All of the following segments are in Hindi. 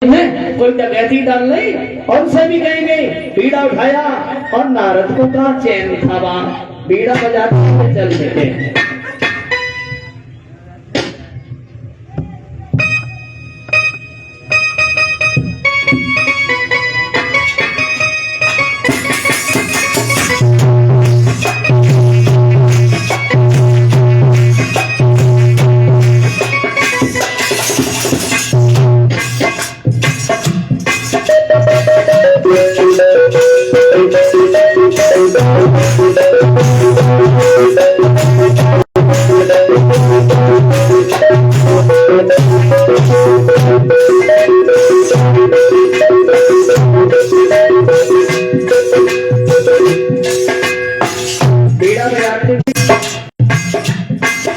है कोई डकैती डाल नहीं और उनसे भी कहेंगे बीड़ा उठाया और नारद को कहा चैन था वहां बीड़ा बजाते हुए चल देते।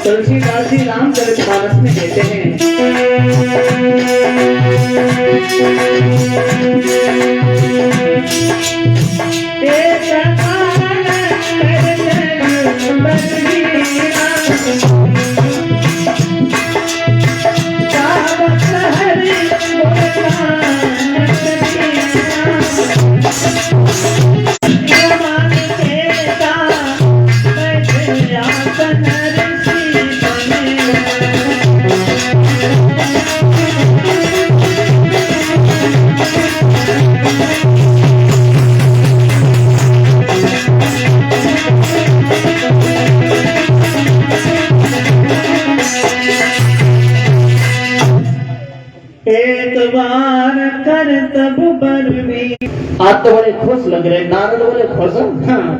तुलसीदास जी रामचरितमानस में कहते हैं आज तो बड़े खुश लग रहे नारद बोले खुश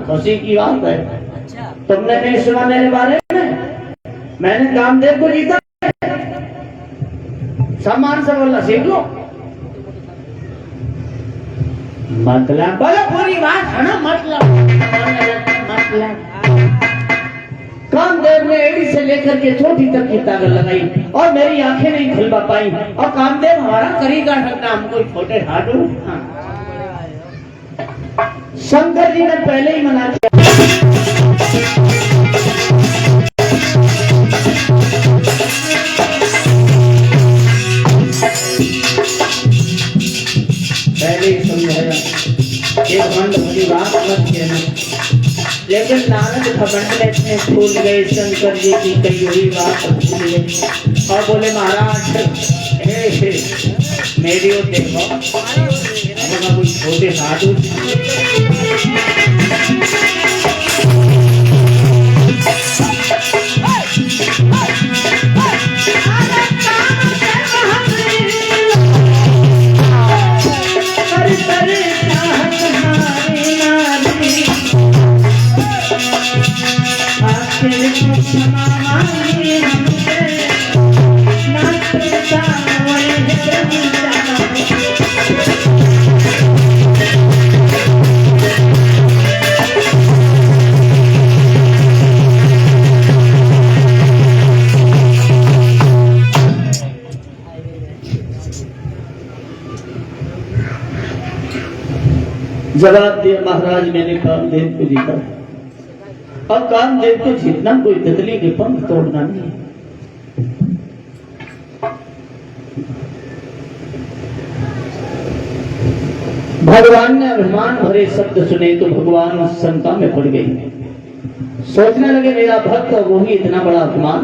खुशी की बात है। तुमने नहीं सुना मेरे बारे में मैंने कामदेव को जीता सम्मान से बोलना सीख लो मतलब बोलो पूरी बात है ना मतलब कामदेव ने एड़ी से लेकर के चोटी तक की ताकत लगाई और मेरी आंखें नहीं खुल पाई और कामदेव हमारा करी का सकता हमको छोटे हाथों शंकर जी ने पहले ही मना किया पहले ही समझाया एक मंड भरी बात मत कहना लेकिन नारद घमंड में भूल गए शंकर जी की कही हुई बात भूल गए और बोले महाराज मेरी ओर देखो कोई छोटे साधु जवाब दिया महाराज मैंने कामदेव को जीता और कामदेव को जीतना कोई तितली के पंख तोड़ना नहीं। भगवान ने अभिमान भरे शब्द सुने तो भगवान शंका में पड़ गई सोचने लगे मेरा भक्त वो ही इतना बड़ा अभिमान।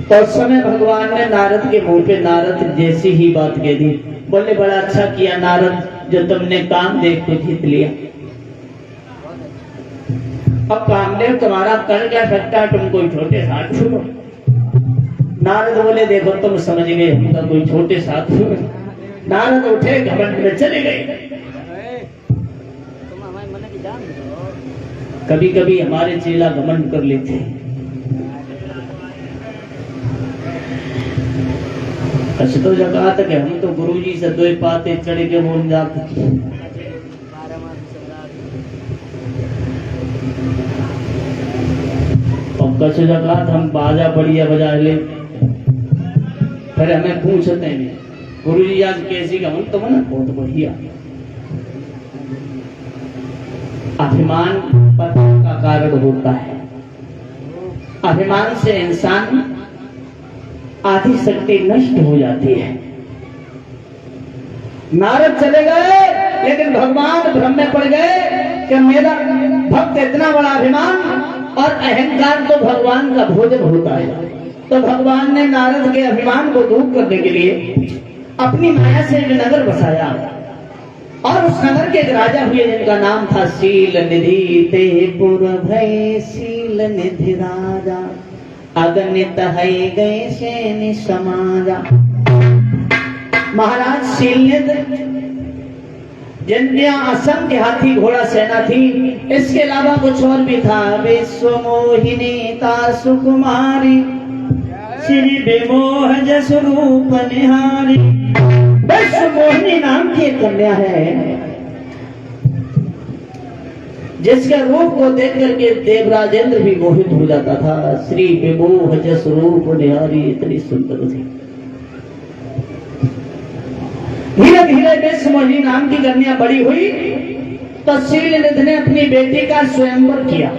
तो उस समय भगवान ने नारद के मुंह पे नारद जैसी ही बात कह दी बोले बड़ा अच्छा किया नारद जो तुमने कामदेव को जीत लिया। अब कामदेव तुम्हारा कर क्या सकता है तुम कोई छोटे साधु हो। नारद बोले देखो तुम समझ गए हमका कोई छोटे साधु हो। नारद उठे घमंड में चले गए। कभी कभी हमारे चेला घमंड कर लेते हैं तो जगह तक हम तो गुरुजी से दो पाते चढ़े के बोल जाते और कछ जगह हम बाजा बढ़िया बजा ले फिर हमें पूछते हैं गुरुजी आज कैसी का हम तो ना बहुत बढ़िया। अभिमान पतन का कारण होता है। अभिमान से इंसान आधी शक्ति नष्ट हो जाती है। नारद चले गए, लेकिन भगवान भ्रम में पड़ गए कि मेरा भक्त इतना बड़ा अभिमान और अहंकार तो भगवान का भोजन होता है। तो भगवान ने नारद के अभिमान को दूर करने के लिए अपनी माया से एक नगर बसाया और उस नगर के एक राजा हुए जिनका नाम था शील निधि। ते पुर भय शील निधि राजा, अगणित है गए से समाजा। महाराज शीलनिधि जिनके यहाँ असंख्य हाथी घोड़ा सेना थी, इसके अलावा कुछ और भी था। विश्व मोहिनी ता सुकुमारी, श्री विमोह जस रूप निहारी। विश्व मोहिनी नाम की एक कन्या है जिसके रूप को देख करके देवराजेंद्र भी मोहित हो जाता था। श्री विमोह जस रूप निहारी, इतनी सुंदर थी। धीरे धीरे विश्व मोहिनी नाम की कन्या बड़ी हुई तो शीलनिधि ने अपनी बेटी का स्वयंवर किया।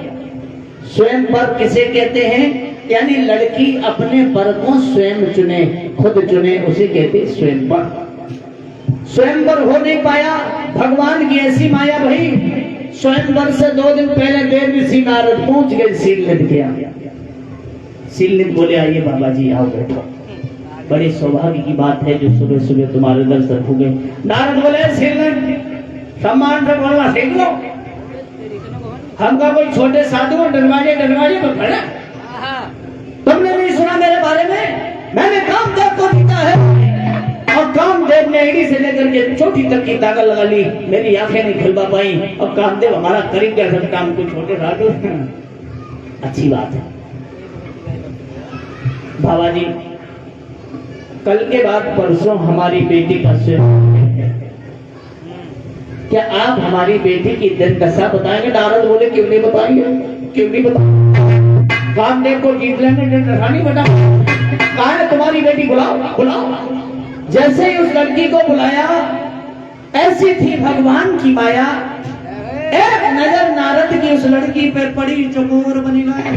स्वयंवर किसे कहते हैं? यानी लड़की अपने वर को स्वयं चुने, खुद चुने, उसे कहते स्वयंवर। स्वयंवर हो नहीं पाया, भगवान की ऐसी माया भई, स्वयंवर से 2 दिन पहले देव ऋषि नारद पहुंच गए शीलनिधि के यहाँ। शीलनिधि बोले आइए बाबा जी आओ बैठो, बड़े सौभाग्य की बात है जो सुबह सुबह तुम्हारे दर्शन हो गए। नारद बोले शीलनिधि सम्मान से बोलना सीख लो, हमका कोई छोटे साधु दरवाजे दरवाजे में खड़ा। तुमने नहीं सुना मेरे बारे में? मैंने कामदेव को जीता है और कामदेव ने एड़ी से लेकर के चोटी तक की ताकत लगा ली, मेरी आंखें नहीं खुलवा पाई और कामदेव हमारा करीब कर सकता, हमको छोटे साधु। अच्छी बात है बाबा जी, कल के बाद परसों हमारी बेटी का क्या आप हमारी बेटी की दिन दशा बताएंगे? नारद बोले क्यों नहीं बताएंगे, क्यों नहीं बताएंगे? कामदेव को जीत लेंगे, दिन दशा नहीं बता। कहा है तुम्हारी बेटी, बुलाओ बुलाओ। जैसे ही उस लड़की को बुलाया, ऐसी थी भगवान की माया, एक नजर नारद की उस लड़की पर पड़ी, चकोर बनी गए,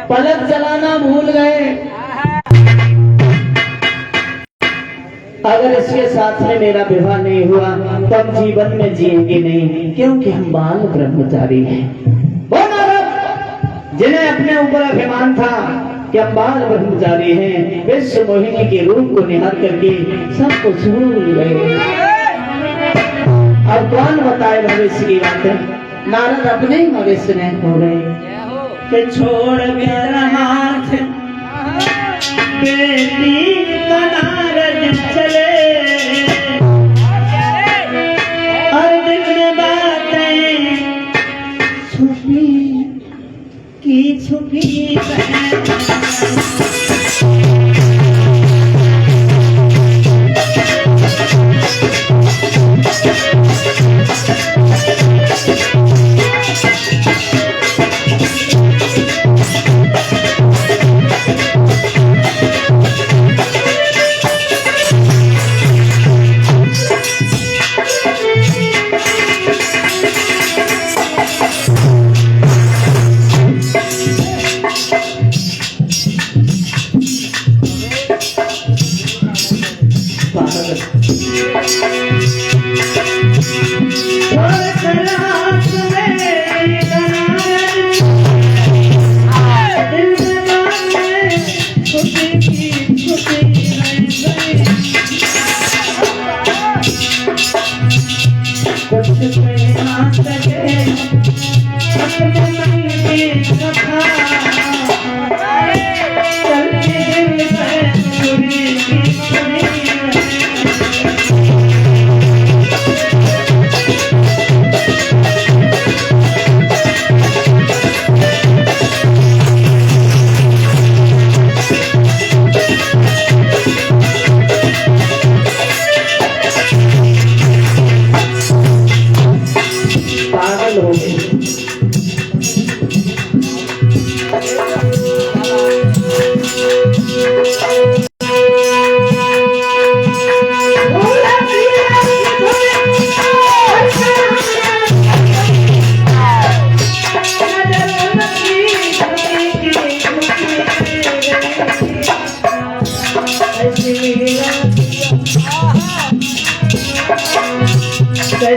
पलक चलाना भूल गए। अगर इसके साथ में मेरा विवाह नहीं हुआ तो हम जीवन में जिएंगे नहीं, क्योंकि हम बाल ब्रह्मचारी हैं। वो नारद जिन्हें अपने ऊपर अभिमान था कि हम बाल ब्रह्मचारी हैं, विश्व मोहिनी के रूप को निहार करके सब कुछ भूल गए। अब कौन बताए भविष्य की बातें? नारद अपने ही भविष्य में हो गए कि छोड़ मेरा हाथ बेटी का नारद चले, और दिल में बातें छुपी की छुपी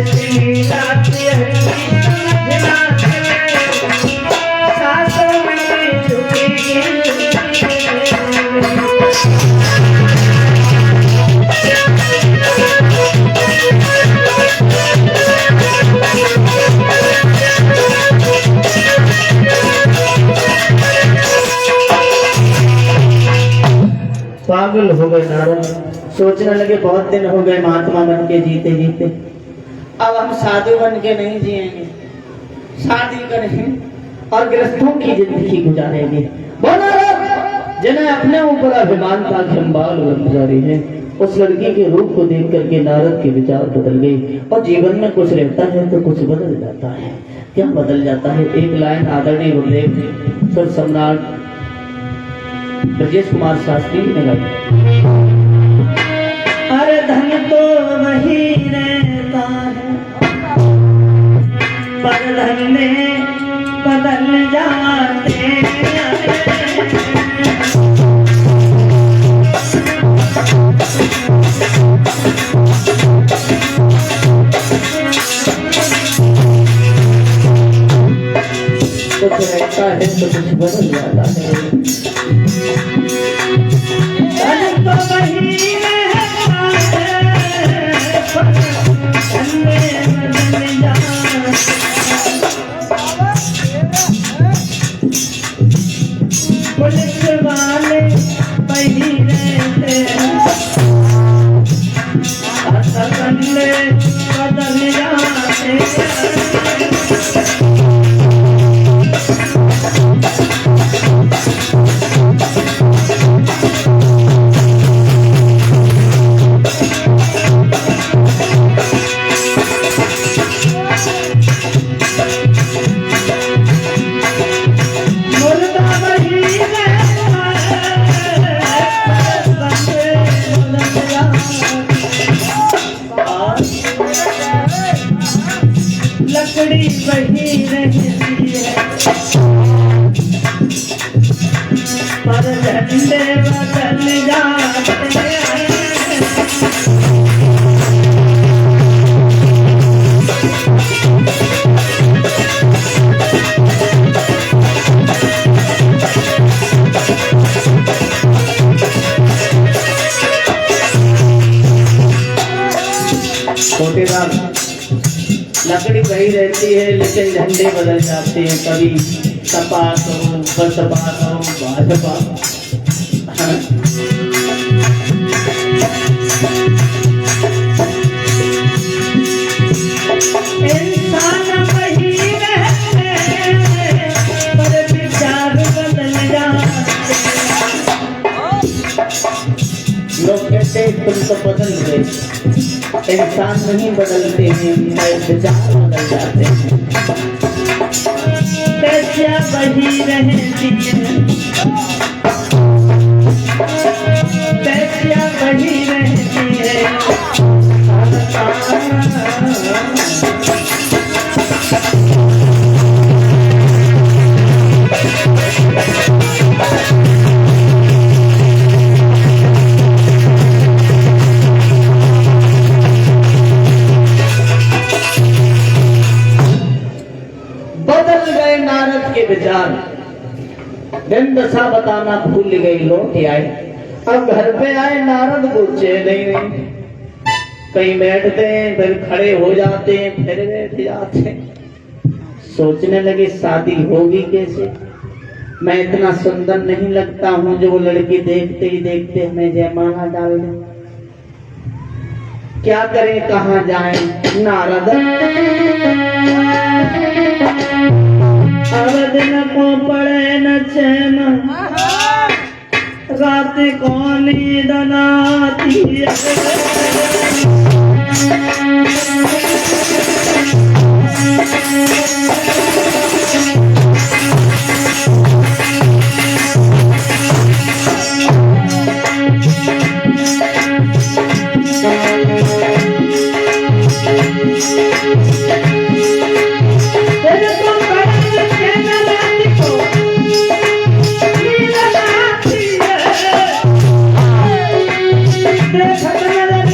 ऐसी लीला सासों में झुकेगी पागल हो गए नारद। सोचने लगे बहुत दिन हो गए महात्मा बन के जीते जीते, अब हम साधु बन के नहीं जिएंगे, शादी करेंगे और गृहस्थों की जिंदगी गुजारेंगे। जिन्हें अपने ऊपर अभिमान था कि हम बाल ब्रह्मचारी हैं, उस लड़की के रूप को देख करके नारद के विचार बदल गए। और जीवन में कुछ रहता है तो कुछ बदल जाता है। क्या बदल जाता है? एक लाइन आदरणीय गुरुदेव सुर सम्राट ब्रजेश कुमार शास्त्री ने गाई। अरे धन तो वही रहता है पर धन में बदल जाते कुछ रहता है तो कुछ बदल जाता है। धन तो वही रहता है पर धन में बदल जाता है। पुलिस वाले वही रहते हैं और धन में बदल जाते हैं। लकड़ी वही रहती है पर झंडे बदल जाते हैं। छोटेराम लकड़ी वही रहती है लेकिन झंडे बदल जाते हैं। कभी सपा करो, बसपा करो, भाजपा। इंसान वही रहते पर विचार बदल जाते। लोग कहते हैं तुम तो बदल गए, इंसान नहीं बदलते हैं, विचार बदल जाते हैं। पैसा वही रहती है, पैसा वही रहती है। विचार दिन दशा बताना भूल गई, लौट आए। अब घर पे आए नारद पूछे नहीं, कहीं बैठते हैं फिर खड़े हो जाते हैं फिर बैठ जाते हैं। सोचने लगे शादी होगी कैसे? मैं इतना सुंदर नहीं लगता हूं जो वो लड़की देखते ही देखते हमें जयमाला डाल दे। क्या करें, कहाँ जाएं? नारद अब दिन को पड़े न चैन, रात को नींद नाती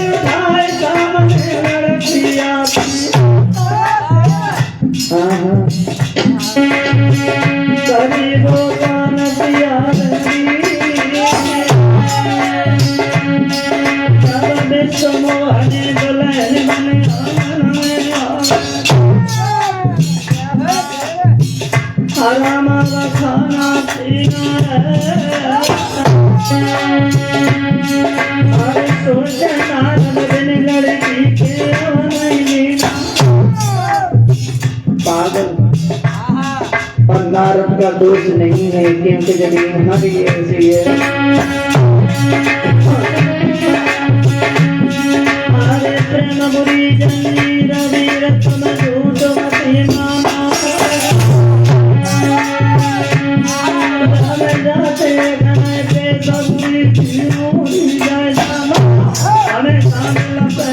उठाए सामने लड़कियां हने दुल्हन बने आंगन में आराम का खाना पीना अरे सोचे नारद बिन लड़की के मीना पागल। और नारद का दोष नहीं है क्योंकि जब यहाँ भी ऐसी है अरे प्रेम बुरी जंजीर वीर तुम झूठ मती माना जाते घने पे सबूरी जीवों जाए जाना हमें सामने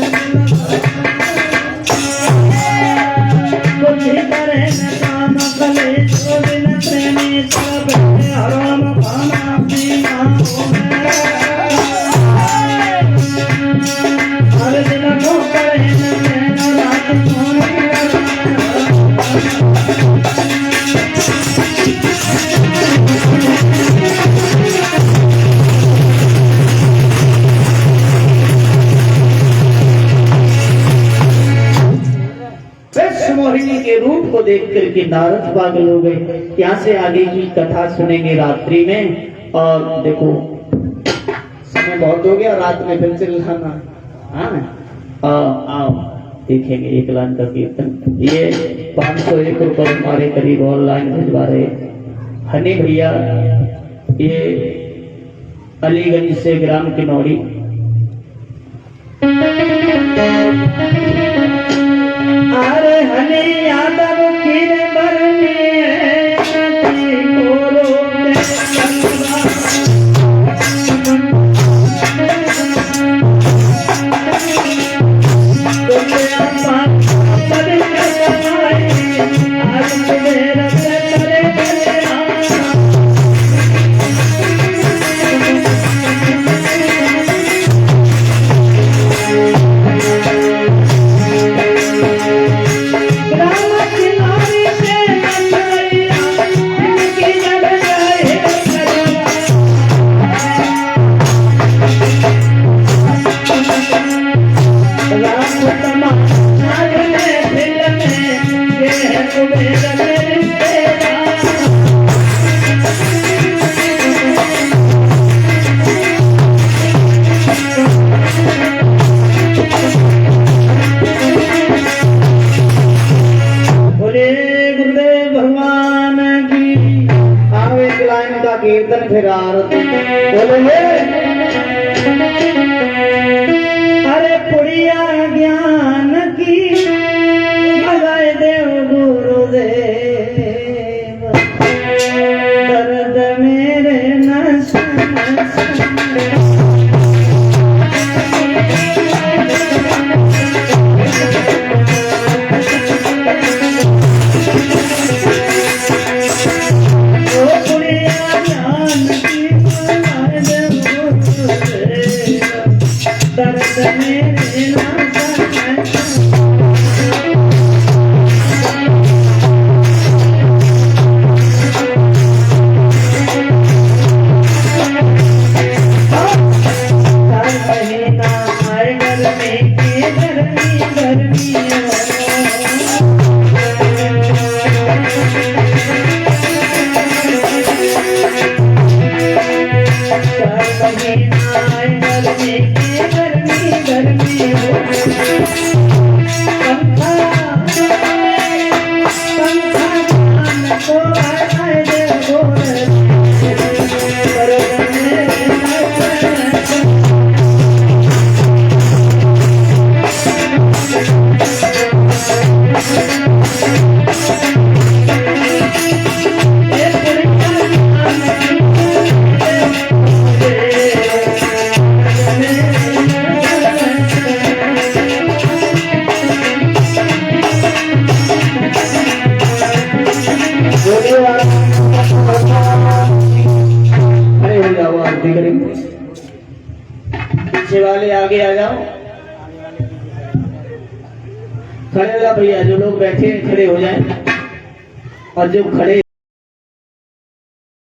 कुछ करे न काम कले जो बिन प्रेमी सब हराम खाना पीना हर दिन को करे न प्रेम रात सोने मोहिनी के रूप को देख करके नारद पागल हो गए। यहाँ से आगे की कथा सुनेंगे रात्रि में। और देखो समय बहुत हो गया, रात में फिर से लाना। हाँ आओ देखेंगे एक लाइन का कीर्तन। ये 501 रुपये हमारे करीब ऑनलाइन भिजवा रहे हनी भैया, ये अलीगंज से ग्राम किनौड़ी। अरे हनी यादव की बरनी कीर्तन फिर आरती बोले। अरे पुड़िया ज्ञान की भगाए देव गुरुदेव दर्द मेरे नस पीछे वाले आगे आ जाओ, खड़े हो जाओ भैया, जो लोग बैठे खड़े हो जाएं और जो खड़े